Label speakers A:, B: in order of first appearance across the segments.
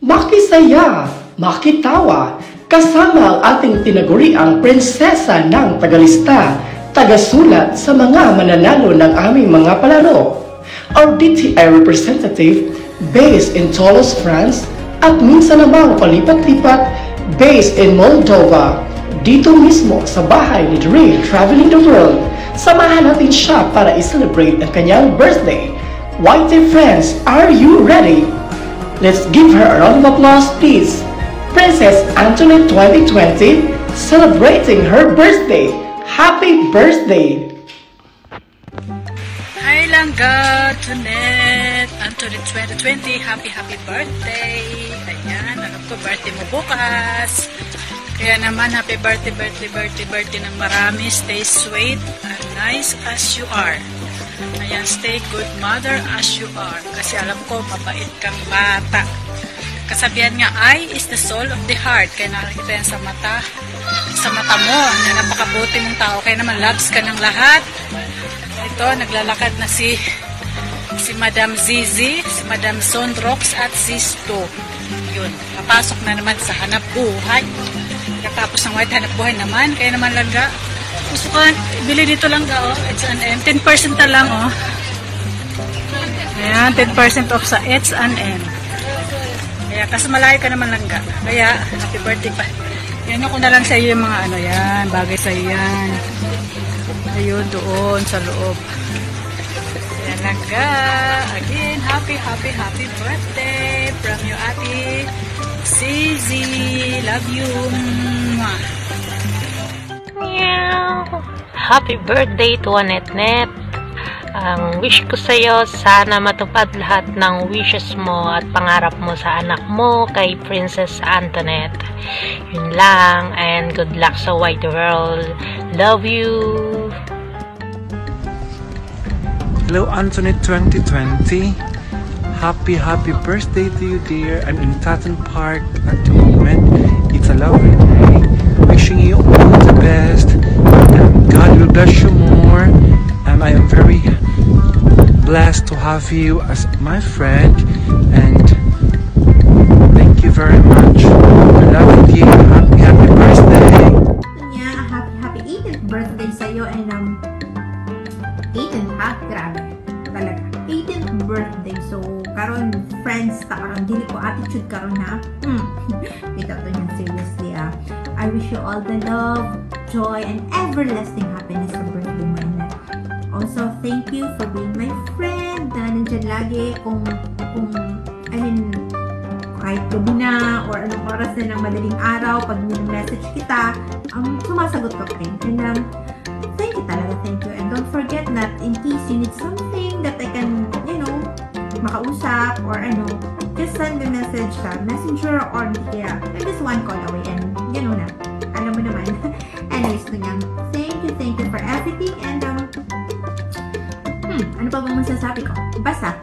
A: Makisaya, makitawa, kasama ang ating tinaguriang prinsesa ng tagalista, tagasulat sa mga mananalo ng aming mga palaro. Our DTI representative based in Toulouse, France, at minsan namang palipat-lipat based in Moldova. Dito mismo sa bahay ni Dre traveling the world, samahan natin siya para i-celebrate ang kanyang birthday. Whitey friends, are you ready? Let's give her a round of applause, please. Princess Antoinette 2020, celebrating her birthday. Happy birthday!
B: Hi Langga, Antoinette 2020, happy birthday! Ayan, alam ko birthday mo bukas. Kaya naman, happy birthday ng marami. Stay sweet and nice as you are. Ayan, stay good mother as you are. Kasi alam ko, mabait kang bata. Kasabihan nga, eye is the soul of the heart. Kaya nakikita yan sa mata mo, na napakabuti mong tao. Kaya naman, loves ka ng lahat. Ito, naglalakad na si Madam Zizi, si Madam Sondrox at si Sto. Yun, papasok na naman sa hanap buhay. Katapos ng white hanap buhay naman, kaya naman Langga, gusto ko, bili dito Langga, oh, H&M, 10% na lang, oh. Ayan, 10% off sa H&M. Kaya, kasi malayo ka naman Langga, kaya, happy birthday pa. Yan ako na lang sa iyo yung mga ano yan, bagay sa iyo yan. Ayun, doon, sa loob. Ayan Langga, again, happy birthday from you, Ate Zizi, love you.
C: Meow. Happy birthday to Anetnet. Ang wish ko sa'yo, sana matupad lahat ng wishes mo at pangarap mo sa anak mo kay Princess Antoinette. Yun lang, and good luck sa wide world. Love you.
D: Hello Antoinette 2020. Happy birthday to you, dear. I'm in Tatton Park at the moment. It's a lovely day. Wishing you all the best. And God will bless you more. And I am very blessed to have you as my friend. And thank you very much. I love you, dear. Happy birthday.
E: Yeah, happy 18th birthday sa'yo. And 18th ha? Grabe. Talaga. 18th birthday. So, karon friends ta karon dili ko attitude karon ha. Ikaw to yan seriously ah. I wish you all the love, joy, and everlasting happiness sa birthday mo. Also, thank you for being my friend na nandyan lagi kung I mean, kahit gabi na or anong oras na ng madaling araw, pag message kita, sumasagot ka pa rin. And thank you talaga, thank you. And don't forget that in case you need something that I can, you know, makausap or ano, just send me message sa messenger or kaya I'm just one call away and you know na, alam mo naman. Anyways, thank you for everything and ano pa bang masasabi ko? Basta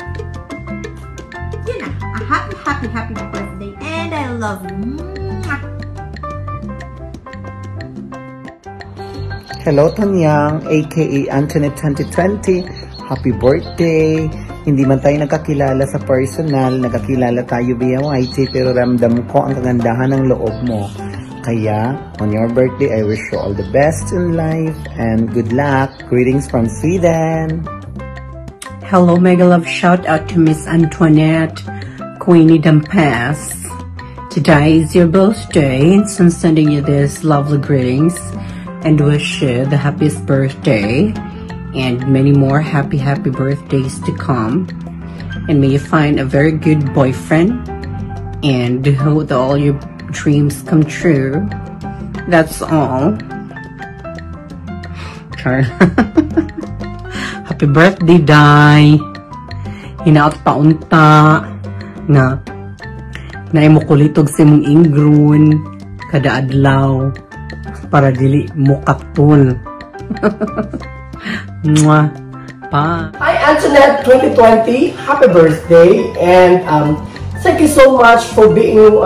E: yun na, a happy birthday and I love you.
F: Hello Tanyang, aka Antoinette 2020. Happy birthday! Hindi man tayo nagkakilala sa personal, nagkakilala tayo via YT, pero ramdam ko ang kagandahan ng loob mo. Kaya, on your birthday, I wish you all the best in life and good luck. Greetings from Sweden!
G: Hello, mega love shout out to Miss Antoinette, Queenie Dampas. Today is your birthday, and so I'm sending you this lovely greetings and wish you the happiest birthday and many more happy birthdays to come, and may you find a very good boyfriend and hope that all your dreams come true. That's all. Happy birthday, Day. Hinaot paunta nga na mo kulitog sa imong ingron kada adlaw para dili mo kaptul. Mwah. Pa.
A: Hi Antoinette 2020, happy birthday and thank you so much for being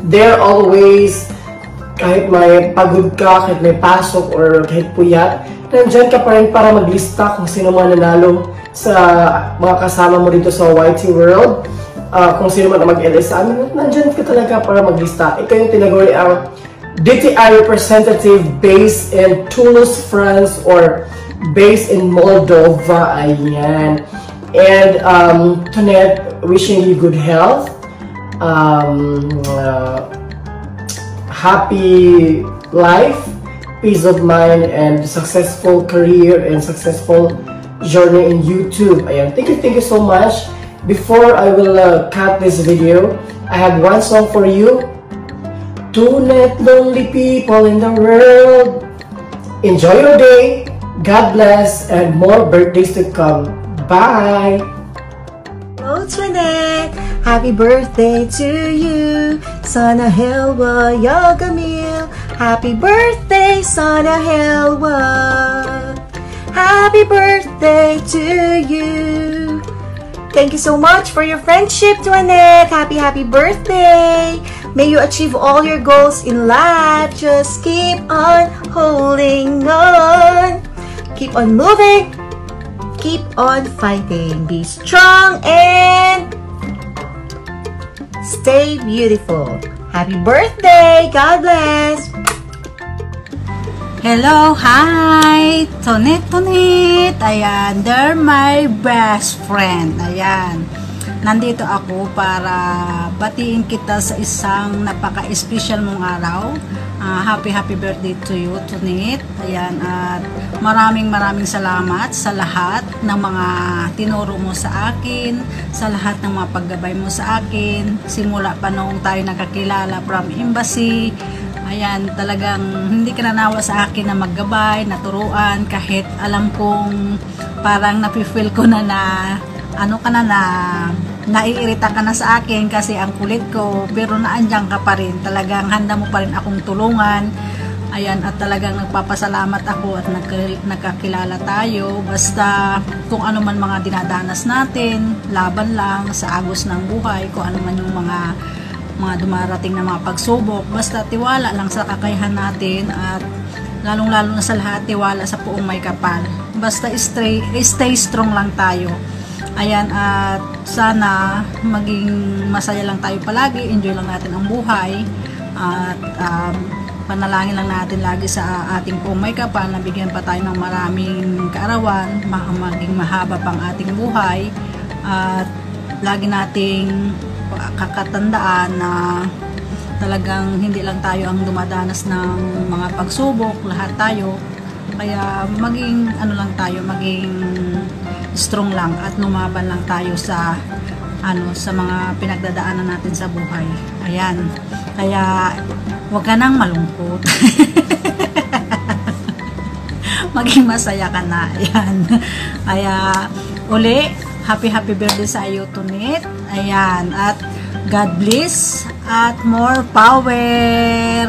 A: there always. Kahit may pagod ka, kahit may pasok or kahit puyat, nandyan ka pa rin para maglista kung sino man nanalo sa mga kasama mo dito sa YT World. kung sino man ang mag-LS sa amin, nandyan ka talaga para maglista. Ikaw yung tinaguri ang DTI representative based in Toulouse, France, or based in Moldova. Ayan. And Tonette, wishing you good health, happy life, peace of mind, and successful career and successful journey in YouTube. Ayan. Thank you so much. Before I will cut this video, I have one song for you. Tonette, lonely people in the world. Enjoy your day. God bless, and more birthdays to come. Bye.
H: Hello, Tonette. Happy birthday to you. Sana helwa yagamil. Happy birthday, sana helwa. Happy birthday to you. Thank you so much for your friendship, Tonette. Happy birthday. May you achieve all your goals in life. Just keep on holding on. Keep on moving. Keep on fighting. Be strong and stay beautiful. Happy birthday. God bless.
B: Hello, hi! Tonette! Ayan, they're my best friend. Ayan, nandito ako para batiin kita sa isang napaka-special mong araw. Happy birthday to you, Tonette. Ayan, at maraming salamat sa lahat ng mga tinuro mo sa akin, sa lahat ng mga paggabay mo sa akin, simula pa noong tayo nakakilala from embassy. Ayan, talagang hindi ka nanawa sa akin na maggabay, naturuan, kahit alam kong parang napifeel ko na ano ka na naiirita ka na sa akin kasi ang kulit ko, pero naandyan ka pa rin, talagang handa mo pa rin akong tulungan. Ayan, at talagang nagpapasalamat ako at nagkakilala tayo, basta kung ano man mga dinadanas natin, laban lang sa agos ng buhay, kung ano man yung mga dumarating na mga pagsubok, basta tiwala lang sa kakayahan natin, at lalong-lalo na sa lahat, tiwala sa Puong May Kapal. Basta stay strong lang tayo. Ayan, at sana maging masaya lang tayo palagi, enjoy lang natin ang buhay, at panalangin lang natin lagi sa ating Puong May Kapal na bigyan pa tayo ng maraming kaarawan, maging mahaba pang ating buhay, at lagi nating kakatandaan na talagang hindi lang tayo ang dumadanas ng mga pagsubok, lahat tayo. Kaya maging maging strong lang at lumaban lang tayo sa mga pinagdadaanan natin sa buhay. Ayan. Kaya huwag ka nang malungkot. Maging masaya ka na. Ayan. Kaya uli, happy birthday sa iyo, Tonette. Ayan, at God bless at more power.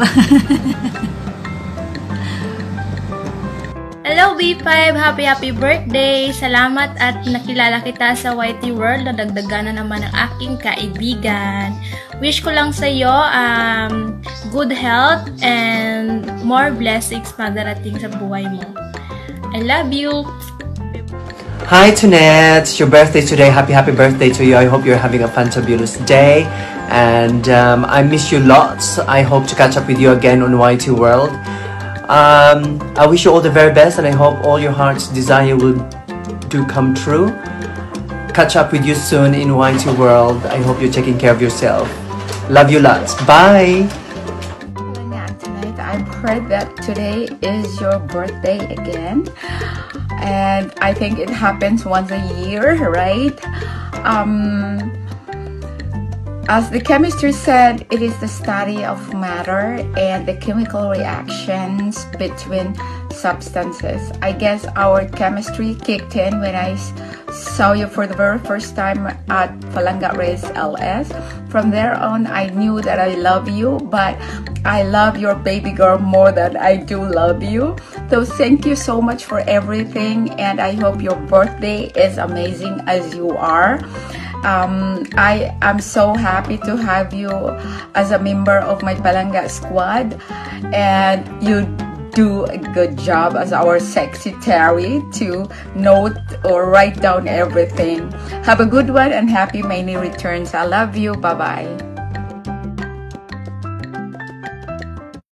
I: Hello B5, happy birthday. Salamat at nakilala kita sa YT World. Nadagdagan na naman ang aking kaibigan. Wish ko lang sa iyo good health and more blessings pagdarating sa buhay mo. I love you.
J: Hi Tonette, it's your birthday today. Happy birthday to you. I hope you're having a fantabulous day, and I miss you lots. I hope to catch up with you again on YT World. I wish you all the very best, and I hope all your heart's desire will come true. Catch up with you soon in YT World. I hope you're taking care of yourself. Love you lots. Bye.
K: Tonight I've heard that today is your birthday again. And I think it happens once a year, right? As the chemistry said, it is the study of matter and the chemical reactions between substances. I guess our chemistry kicked in when I saw you for the very first time at Falanga Reyes LS. From there on, I knew that I love you, but I love your baby girl more than I do love you. So thank you so much for everything, and I hope your birthday is amazing as you are. I am so happy to have you as a member of my Palanga squad, and you do a good job as our secretary to note or write down everything. Have a good one and happy many returns. I love you. Bye-bye.